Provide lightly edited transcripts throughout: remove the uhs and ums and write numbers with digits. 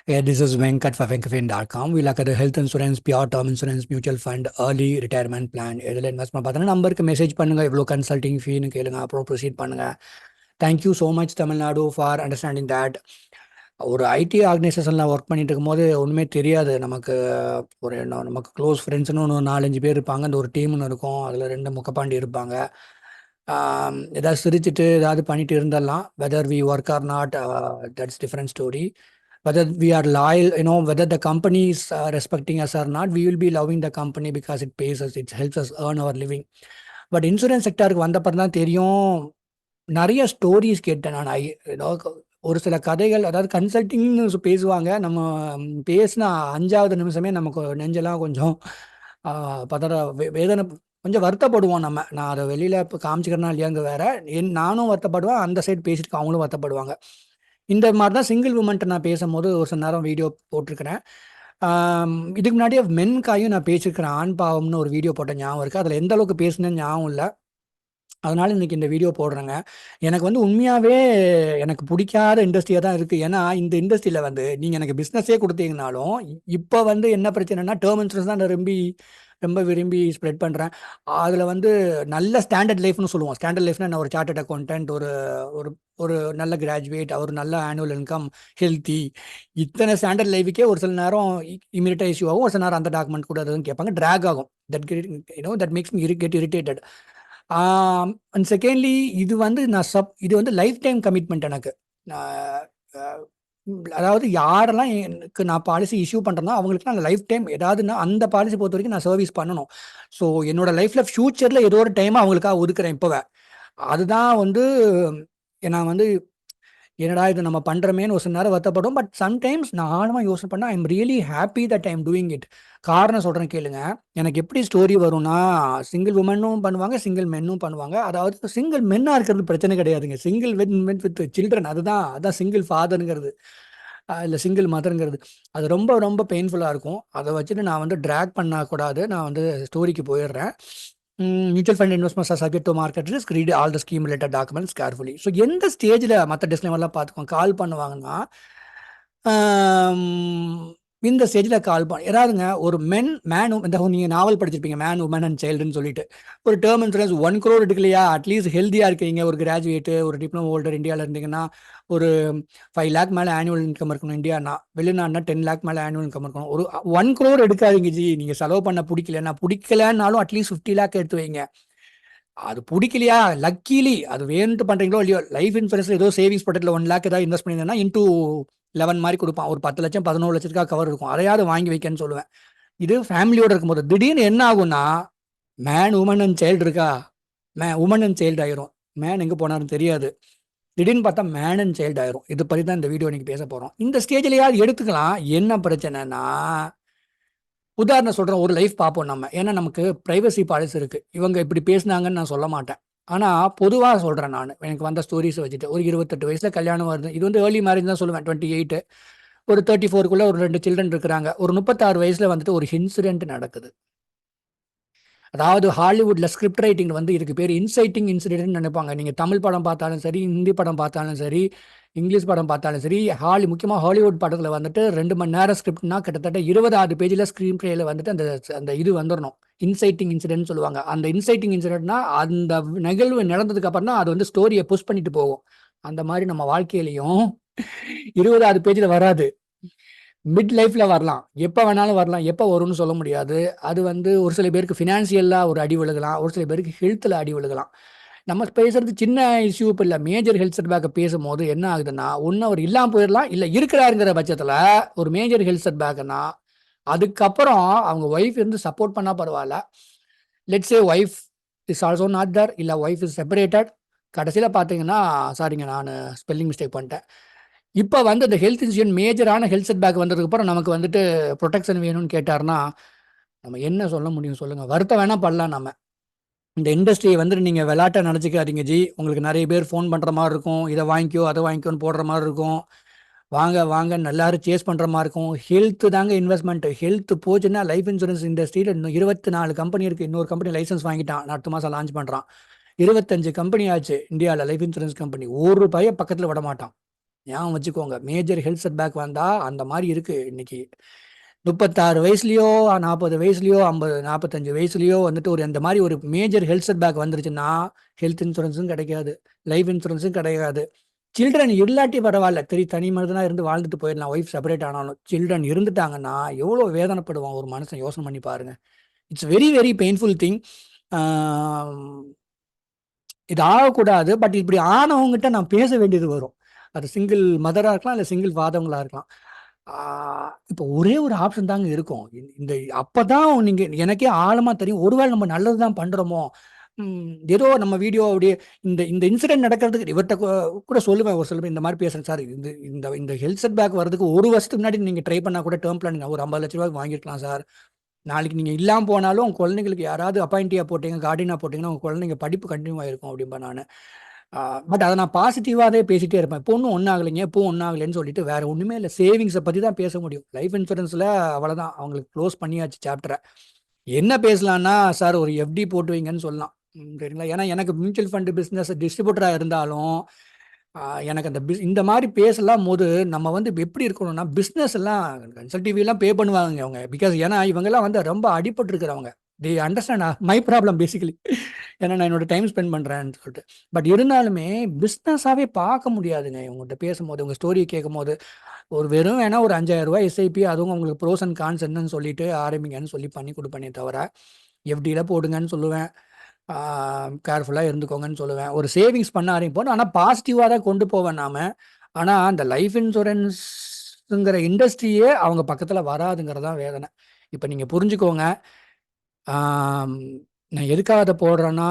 This is Venkat for Venkafin.com. We look at the health insurance, pure term insurance, mutual fund, early retirement plan. இதில் investment பார்த்தோன்னா நம்பருக்கு message பண்ணுங்கள், இவ்வளோ consulting ஃபீன்னு கேளுங்க, அப்புறம் proceed பண்ணுங்கள். Thank you so much Tamil Nadu for understanding that. ஒரு ID ஆர்கனைசேஷனில் work பண்ணிட்டு இருக்கும்போது ஒன்றுமே தெரியாது நமக்கு. நமக்கு க்ளோஸ் ஃப்ரெண்ட்ஸ்னு ஒன்று 4-5 பேர் இருப்பாங்க. அந்த ஒரு டீம்னு இருக்கும். அதில் 2 முக்கப்பாண்டி இருப்பாங்க. ஏதாவது சிரிச்சுட்டு ஏதாவது பண்ணிட்டு இருந்துடலாம். Whether we work or not, that's different story. Whether we are loyal, whether the company is respecting us or not, we will be loving the company because it pays us, it helps us earn our living. But insurance செக்டாருக்கு வந்தப்பறம் தான் தெரியும். நிறைய stories கேட்டேன் நான். ஒரு சில கதைகள், அதாவது கன்சல்டிங்னு பேசுவாங்க. நம்ம பேசின 5வது நிமிஷமே நமக்கு நெஞ்செல்லாம் கொஞ்சம் பதற, வேதனை, கொஞ்சம் வருத்தப்படுவோம் நம்ம. நான் அதை வெளியில் இப்போ காமிச்சிக்கிறேன்னா இல்லையாங்க வேற. நானும் வருத்தப்படுவேன், அந்த சைடு பேசிட்டு அவங்களும் வருத்தப்படுவாங்க. இந்த மாதிரி தான் சிங்கிள் உமன்ட்ட நான் பேசும்போது ஒரு சில நேரம் வீடியோ போட்டிருக்கிறேன். இதுக்கு முன்னாடியே மென்காயும் நான் பேசியிருக்கிறேன். ஆண் பாவம்னு ஒரு வீடியோ போட்ட ஞாபகம் இருக்குது. அதில் எந்த அளவுக்கு பேசினேன்னு ஞாபகம் இல்லை. அதனால இன்னைக்கு இந்த வீடியோ போடுறேங்க. எனக்கு உண்மையாகவே எனக்கு பிடிக்காத இண்டஸ்ட்ரியாக தான் இருக்குது. ஏன்னா இந்த இண்டஸ்ட்ரியில் நீங்கள் எனக்கு பிஸ்னஸே கொடுத்தீங்கனாலும் இப்போ என்ன பிரச்சனைனா, டேர்ம் இன்சூரன்ஸ் தான் நான் ரொம்ப விரும்பி ஸ்ப்ரெட் பண்ணுறேன். அதில் நல்ல ஸ்டாண்டர்ட் லைஃப்னு சொல்லுவோம். ஸ்டாண்டர்ட் லைஃப்னா நான் ஒரு சார்ட்டர்ட் அக்கௌண்டன்ட், ஒரு ஒரு ஒரு நல்ல கிராஜுவேட், அவர் நல்ல ஆனுவல் இன்கம், ஹெல்த்தி, இத்தனை ஸ்டாண்டர்ட் லைஃபுக்கே ஒரு சில நேரம் இமிடியேட்டாக இஷ்யூ ஆகும். ஒரு சில நேரம் அந்த டாக்குமெண்ட் கூட அதுன்னு கேட்பாங்க, ட்ராக் ஆகும். That makes me get irritated. And secondly, இது லைஃப் டைம் கமிட்மெண்ட் எனக்கு. அதாவது யாரெல்லாம் எனக்கு நான் பாலிசி இஷ்யூ பண்ணுறேன்னா அவங்களுக்கு நான் லைஃப் டைம் ஏதாவதுன்னா அந்த பாலிசி பொறுத்த வரைக்கும் நான் சர்வீஸ் பண்ணணும். ஸோ என்னோட லைஃப்பில் ஃப்யூச்சரில் ஏதோ ஒரு டைம் அவங்களுக்காக ஒதுக்குறேன் இப்போவே. அதுதான் நான் என்னடா இது நம்ம பண்ணுறமேன்னு ஒரு சில நேரம் வருத்தப்படும். பட் சம்டைம்ஸ் நான் ஆழமாக யோசனை பண்ணால் I am really happy that I am doing it. காரணம் சொல்கிறேன் கேளுங்க. எனக்கு எப்படி ஸ்டோரி வரும்னா, சிங்கிள் உமனும் பண்ணுவாங்க, சிங்கிள் மென்னும் பண்ணுவாங்க. அதாவது சிங்கிள் மென்னாக இருக்கிறது பிரச்சனை கிடையாதுங்க. சிங்கிள் மென் வித் சில்ட்ரன், அதான் சிங்கிள் ஃபாதருங்கிறது, இல்லை சிங்கிள் மதருங்கிறது. அது ரொம்ப ரொம்ப பெயின்ஃபுல்லாக இருக்கும். அதை வச்சுட்டு நான் ட்ராக் பண்ணக்கூடாது. நான் ஸ்டோரிக்கு போயிடுறேன். Mutual fund investments R subject to market risk, read all the scheme related documents carefully. So எந்த ஸ்டேஜில் மற்ற டிஸ்க்ளைமர்லாம் பார்த்துக்கோங்க. கால் பண்ணுவாங்கன்னா இந்த ஸ்டேஜில் கால் பண்ண ஏதாவதுங்க. ஒரு மேனும் இந்த நீங்கள் நாவல் படிச்சிருப்பீங்க, மேன் உமன் அண்ட் சைல்டுன்னு சொல்லிட்டு. ஒரு டேர்ம் இன்சூரன்ஸ் 1 crore எடுக்கலையா, அட்லீஸ்ட் ஹெல்த்தியாக இருக்கீங்க, ஒரு கிராஜுவேட்டு, ஒரு டிப்ளமோ ஹோல்டர் இந்தியாவில் இருந்தீங்கன்னா ஒரு 5 lakh மேலே ஆனுவல் இன்கம் இருக்கணும். இந்தியானா வெளிநாடுனா 10 lakh மேலே ஆனுவல் இன்கம் இருக்கணும். ஒரு 1 crore எடுக்காதீங்க ஜி. நீங்கள் செலவு பண்ண பிடிக்கலன்னாலும் அட்லீஸ்ட் 50 lakh எடுத்து வைங்க. அது பிடிக்கலையா, லக்கீலி அது வேணுட்டு பண்ணுறீங்களோ இல்லையோ, லைஃப் இன்சூரன்ஸில் ஏதோ சேவிங்ஸ் ப்ராடக்ட்டில் 1 lakh ஏதாவது இன்வெஸ்ட் பண்ணியிருந்தேன்னா இன்டூ 11 மாதிரி கொடுப்பான். ஒரு 10 லட்சம் 11 லட்சத்துக்காக கவர் இருக்கும். அதையாவது வாங்கி வைக்கன்னு சொல்லுவேன். இது ஃபேமிலியோட இருக்கும்போது திடீர்னு என்ன ஆகும்னா, மேன் உமன் அண்ட் சைல்டு இருக்கா, உமன் அண்ட் சைல்டு ஆயிரும். மேன் எங்கே போனாருன்னு தெரியாது. திடீர்னு பார்த்தா மேன் அண்ட் சைல்டு ஆயிரும். இது பற்றி தான் இந்த வீடியோ இன்னைக்கு பேச போகிறோம். இந்த ஸ்டேஜ்லையாவது எடுத்துக்கலாம். என்ன பிரச்சனைனா, உதாரணம் சொல்கிறேன், ஒரு லைஃப் பார்ப்போம் நம்ம. ஏன்னா நமக்கு ப்ரைவசி பாலிசி இருக்குது. இவங்க இப்படி பேசினாங்கன்னு நான் சொல்ல மாட்டேன். ஆனால் பொதுவாக சொல்கிறேன். நான் எனக்கு வந்த ஸ்டோரிஸை வச்சுட்டு, ஒரு 28 வயசில் கல்யாணம் வருது. இது ஏர்லி மேரேஜ் தான் சொல்லுவேன். 28, ஒரு 34க்குள்ளே ஒரு 2 சில்ட்ரன் இருக்கிறாங்க. ஒரு 36 வயசில் ஒரு இன்சிடென்ட் நடக்குது. அதாவது ஹாலிவுட்ல ஸ்கிரிப்ட் ரைட்டிங் இதுக்கு பேர் இன்சைட்டிங் இன்சிடென்ட்னு நினைப்பாங்க. நீங்கள் தமிழ் படம் பார்த்தாலும் சரி, ஹிந்தி படம் பார்த்தாலும் சரி, இங்கிலீஷ் படம் பார்த்தாலும் சரி, முக்கியமாக ஹாலிவுட் படத்தில் 2 மணி நேரம் ஸ்கிரிப்ட்னா கிட்டத்தட்ட 20 பேஜில் ஸ்க்ரீன் பிளேயில் அந்த இது வந்துடணும். இன்சைட்டிங் இன்சிடென்ட் சொல்லுவாங்க. அந்த இன்சைட்டிங் இன்சிடென்ட்னா அந்த நிகழ்வு நடந்ததுக்கு அப்புறம் தான் அது ஸ்டோரியை புஷ் பண்ணிட்டு போகும். அந்த மாதிரி நம்ம வாழ்க்கையிலையும் 20 பேஜில் வராது. மிட் லைஃப்பில் வரலாம், எப்போ வேணாலும் வரலாம். எப்போ வரும்னு சொல்ல முடியாது. அது ஒரு சில பேருக்கு ஃபினான்ஷியலாக ஒரு அடி விழுகலாம், ஒரு சில பேருக்கு ஹெல்த்தில் அடி விழுகலாம். நம்ம பேசுறது சின்ன இஷ்யூ இப்போ இல்லை, மேஜர் ஹெல்த் செட்பேக்கை பேசும்போது என்ன ஆகுதுன்னா, ஒன்று அவர் இல்லாமல் போயிடலாம், இல்லை இருக்கிறாருங்கிற பட்சத்தில் ஒரு மேஜர் ஹெல்த் செட்பேக்குன்னா அதுக்கப்புறம் அவங்க ஒய்ஃப் சப்போர்ட் பண்ணால் பரவாயில்ல. Let's say wife is also not there, இல்லை ஒய்ஃப் இஸ் செப்பரேட்டட். கடைசியில் பார்த்தீங்கன்னா, சாரிங்க நான் ஸ்பெல்லிங் மிஸ்டேக் பண்ணிட்டேன். இப்போ இந்த ஹெல்த் இன்சூரன்ஸ் மேஜரான ஹெல்த் செட்பேக் வந்ததுக்கப்புறம் நமக்கு ப்ரொடெக்ஷன் வேணும்னு கேட்டார்னா நம்ம என்ன சொல்ல முடியும் சொல்லுங்கள்? வருத்தம் வேணால் பண்ணலாம். நம்ம இந்த இண்டஸ்ட்ரியை நீங்கள் விளாட்டை நினச்சிக்காதீங்க ஜி. உங்களுக்கு நிறைய பேர் ஃபோன் பண்ணுற மாதிரி இருக்கும், இதை வாங்கிக்கோ அதை வாங்கிக்கோன்னு போடுற மாதிரி இருக்கும், வாங்க வாங்கன்னு எல்லாரும் சேஸ் பண்ணுற மாதிரி இருக்கும். ஹெல்த்து தாங்க இன்வெஸ்ட்மெண்ட்டு. ஹெல்த் போச்சுன்னா லைஃப் இன்சூரன்ஸ் இண்டஸ்ட்ரியில் இன்னும் 24 கம்பெனி இருக்குது. இன்னொரு கம்பெனி லைசன்ஸ் வாங்கிட்டான், அடுத்த மாதம் லான்ச் பண்ணுறான். 25 கம்பெனி ஆச்சு இந்தியாவில் லைஃப் இன்சூரன்ஸ் கம்பெனி. ஒரு ரூபாயை பக்கத்தில் விட மாட்டான். ஞாபகம் வச்சுக்கோங்க. மேஜர் ஹெல்த் செட்பேக் வந்தா அந்த மாரி இருக்கு இன்னைக்கு. 36 வயசுலயோ, 40 வயசுலயோ, 50 45 வயசுலயோ வந்துட்டு ஒரு அந்த மாரி ஒரு மேஜர் ஹெல்த் செட்பேக் வந்துருச்சுன்னா, ஹெல்த் இன்சூரன்ஸும் கிடைக்காது. லைஃப் இன்சூரன்ஸும் கிடையாது. சில்ட்ரன் இல்லாட்டி பரவால்ல. தனி மனிதனா இருந்து வாழ்ந்துட்டு போயிடலாம். ஒய்ஃப் செப்பரேட் ஆனாலும். சில்ட்ரன் இருந்துட்டாங்கன்னா, எவ்வளோ வேதனைப்படுவான் ஒரு மனுஷன் யோசனை பண்ணி பாருங்க. It's very very painful thing. ஆ இது ஆகக்கூடாது. பட் இப்படி ஆனவங்ககிட்ட நான் பேச வேண்டியது வரும். அது சிங்கிள் மதரா இருக்கலாம், இல்ல சிங்கிள் ஃபாதர்களா இருக்கலாம். ஆ இப்போ ஒரே ஒரு ஆப்ஷன் தாங்க இருக்கும். இந்த அப்பதான் நீங்க எனக்கே ஆழமா தெரியும். ஒருவேளை நம்ம நல்லது தான் பண்றோமோ! ஏதோ நம்ம வீடியோ அப்படியே இந்த இந்த இன்சிடென்ட் நடக்கிறதுக்கு இவர்ட்ட கூட சொல்லுவேன் ஒரு சில பேர் இந்த மாரி பேசுறேன் சார். இந்த இந்த இந்த ஹெல்த் செட் பேக் வரதுக்கு 1 வருஷத்துக்கு முன்னாடி நீங்க ட்ரை பண்ணா கூட டெர்ம் பிளான் ஒரு 50,00,000 வாங்கியிருக்கலாம் சார். நாளைக்கு நீங்க இல்லாம போனாலும் உங்க குழந்தைங்களுக்கு யாராவது அப்பாயிண்டியா போட்டீங்க, கார்டியனா போட்டீங்கன்னா, உங்க குழந்தைங்க படிப்பு கன்டின்யூ ஆயிருக்கும் அப்படிம்பேன் நானு. பட் அத நான் பாசிட்டிவாவே பேசிட்டே இருப்பேன். இப்போ ஒண்ணும் ஆகலைங்க, இப்போ ஒண்ணும் ஆகலைன்னு சொல்லிட்டு வேற ஒண்ணுமே இல்ல. சேவிங்ஸ பத்தி தான் பேச முடியும். லைஃப் இன்சூரன்ஸ்ல அவ்வளதான். அவங்களுக்கு க்ளோஸ் பண்ணியாச்சு சாப்டர. என்ன பேசலான்னா, சார் ஒரு எஃப்டி போட்டு வைங்கன்னு சொல்லலாம். சரிங்களா? ஏன்னா எனக்கு மியூச்சுவல் ஃபண்ட் பிசினஸ் டிஸ்ட்ரிபியூட்டரா இருந்தாலும், அ எனக்கு அந்த இந்த மாரி பேசலாம்போது, நம்ம வந்து எப்படி இருக்கணும்னா, பிசினஸ் எல்லாம் கன்சல்டிவ்லாம் பே பண்ணுவாங்கங்க அவங்க. பிகாஸ் ஏன்னா இவங்கலாம் வந்து ரொம்ப அடிபட்டு இருக்கிறவங்க. They understand my problem basically. ஏன்னா நான் என்னோட டைம் ஸ்பெண்ட் பண்றேன்னு சொல்லிட்டு. பட் இருந்தாலுமே பிசினஸாவே பார்க்க முடியாதுங்க இவங்ககிட்ட பேசும்போது, உங்க ஸ்டோரிய கேட்கும்போது. ஒரு வெறும் வேணா ஒரு ரூ. 5,000 எஸ்ஐபி அதுவும் உங்களுக்கு ப்ரோஸ் அண்ட் கான்ஸ் என்னன்னு சொல்லிட்டு ஆரம்பிங்கன்னு சொல்லி பண்ணி குடுப்பேனே தவிர, எஃப்டில போடுங்கன்னு சொல்லுவேன். ஆ கேர்ஃபுல்லா இருந்துக்கோங்கன்னு சொல்லுவேன். ஒரு சேவிங்ஸ் பண்ண ஆரம்பிப்போம். ஆனா பாசிட்டிவா தான் கொண்டு போவேன் நாம. ஆனா அந்த லைஃப் இன்சூரன்ஸ்ங்கிற இண்டஸ்ட்ரியே அவங்க பக்கத்துல வராதுங்கிறது தான் வேதனை. இப்ப நீங்க புரிஞ்சுக்கோங்க. ஆம், நான் எதுக்காக அத போடுறேன்னா,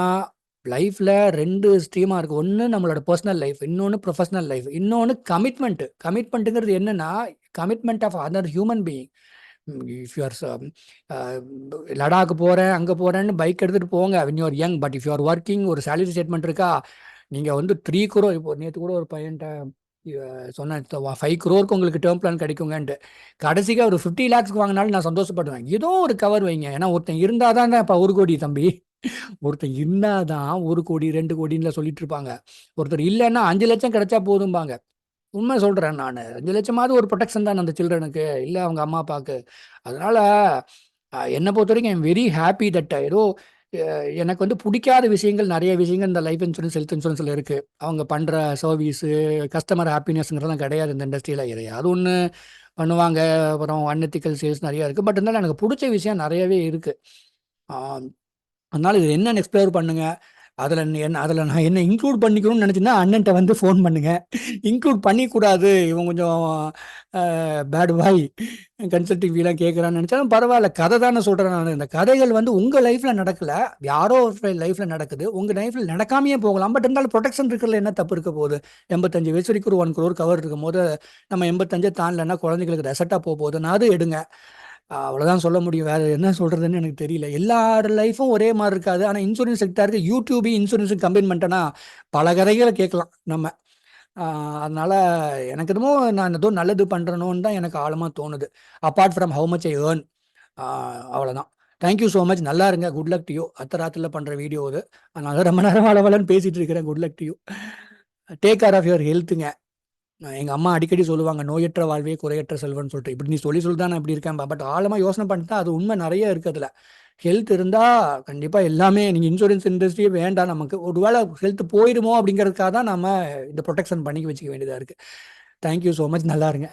லைஃப்ல 2 ஸ்ட்ரீமா இருக்கு. ஒண்ணு நம்மளோட பெர்சனல் லைஃப். இன்னொன்னு ப்ரொஃபஷனல் லைஃப். இன்னொன்னு கமிட்மெண்ட். கமிட்மெண்ட்ங்கிறது என்னன்னா, commitment of other human being. If you are Ladakh போறேன், அங்க போறேன்னு பைக் எடுத்துட்டு போங்க. When you are young. But if you are working ஒரு சேலரி ஸ்டேட்மெண்ட் இருக்கா, நீங்க வந்து 3 crore இப்போ நேத்து கூட ஒரு பையன்ட்ட சொன்னேன் 5 crore உங்களுக்கு டெர்ம் பிளான் கிடைக்குங்கன்ட்டு. கடைசிக்கு ஒரு 50 lakhsக்கு வாங்கினாலும் நான் சந்தோஷப்படுவேன். ஏதோ ஒரு கவர் வைங்க. ஏன்னா ஒருத்தன் இருந்தா தான் இப்ப 1 கோடி தம்பி. ஒருத்தன் இருந்தா தான் 1 கோடி, 2 கோடின்னுலாம் சொல்லிட்டு இருப்பாங்க. ஒருத்தர் இல்லன்னா 5 லட்சம் கிடைச்சா போதும்பாங்க. உண்மை சொல்றேன் நானு. 5 லட்சமாவது ஒரு புரொடெக்ஷன் தானே அந்த சில்ட்ரனுக்கு. இல்ல அவங்க அம்மா, அப்பாக்கு. அதனால என்ன பொறுத்தவரைக்கும் ஐ அம் வெரி ஹேப்பி தட் ஏதோ எனக்கு வந்து புடிக்காத விஷயங்கள் நெறைய விஷயங்கள் இந்த லைஃப் இன்சூரன்ஸ், ஹெல்த் இன்சூரன்ஸ்ல இருக்கு. அவங்க பண்ற சர்வீஸு, கஸ்டமர் ஹேப்பினஸ்ங்கிறதெல்லாம் கிடையாது இந்த இண்டஸ்ட்ரியில. எதையாவது ஒண்ணு பண்ணுவாங்க. அப்புறம் அன்எத்திக்கல் சேல்ஸ் நெறைய இருக்கு. பட் இருந்தாலும் எனக்கு புடிச்ச விஷயம் நெறையவே இருக்கு. ஆ அதனால இது என்னன்னு எக்ஸ்ப்ளோர் பண்ணுங்க. அதில நான் என்ன இன்க்ளூட் பண்ணிக்கணும்னு நெனச்சேன்னா, அண்ணன்ட்ட வந்து ஃபோன் பண்ணுங்க. இன்க்ளூட் பண்ணிக்கூடாது. இவன் கொஞ்சம் பேட் பாய். கன்சல்டிங் ஃபீலாம் கேட்குறான்னு நெனச்சாலும் பரவால்ல. கத தானே சொல்றேன் நானு. இந்த கதைகள் வந்து உங்க லைஃப்ல நடக்கல. யாரோ ஒரு லைஃப்ல நடக்குது. உங்க லைஃப்ல நடக்காமயே போகலாம். பட் இருந்தாலும் புரொடெக்ஷன் இருக்கிறதுல என்ன தப்பு இருக்க போகுது? 85 வயசு வரைக்கும் ஒரு 1 crore கவர் இருக்கும்போது, நம்ம 85 தாண்டலன்னா குழந்தைகளுக்கு ரெசெட்டா போகுதுன்னாவது எடுங்க. அவ்வளோதான் சொல்ல முடியும். வேற என்ன சொல்றதுன்னு எனக்கு தெரியல. எல்லார் லைஃப்பும் ஒரே மாரி இருக்காது. ஆனா இன்சூரன்ஸ் செக்டாருக்கு யூடியூபையும் இன்சூரன்ஸும் கம்பைன் பண்ணிட்டோம்னா, பல கதைகள கேட்கலாம் நம்ம. ஆ அதனால எனக்கு என்னமோ நான் ஏதோ நல்லது பண்றேனோன்னு தான் எனக்கு ஆழமா தோணுது. Apart from how much I earn. ஆ அவ்வளோதான். Thank you so much. நல்லா இருங்க. Good luck to you. அர்த்தராத்திரில பண்ற வீடியோ இது. அதனால ரொம்ப நேரம் வளவளன்னு பேசிட்டு இருக்கிறேன். Good luck to you. Take care of your ஹெல்த்துங்க. எங்க அம்மா அடிக்கடி சொல்லுவாங்க, "நோயற்ற வாழ்வே குறையற்ற செல்வம்ன்னு" சொல்லிட்டு. இப்படி நீ சொல்லி சொல்லி தான் நான் இப்படி இருக்கேன். பட் ஆழமா யோசனை பண்ணிட்டா அது உண்மை நெறைய இருக்கு அதுல. ஹெல்த் இருந்தா கண்டிப்பா எல்லாமே நீங்க இன்சூரன்ஸ் இண்டஸ்ட்ரியே வேண்டாம் நமக்கு. ஒரு வேளை ஹெல்த் போயிருமோ அப்படிங்கிறதுக்காக தான் நாம இந்த புரொடெக்ஷன் பண்ணி வச்சுக்க வேண்டியதா இருக்கு. Thank you so much. நல்லா இருங்க.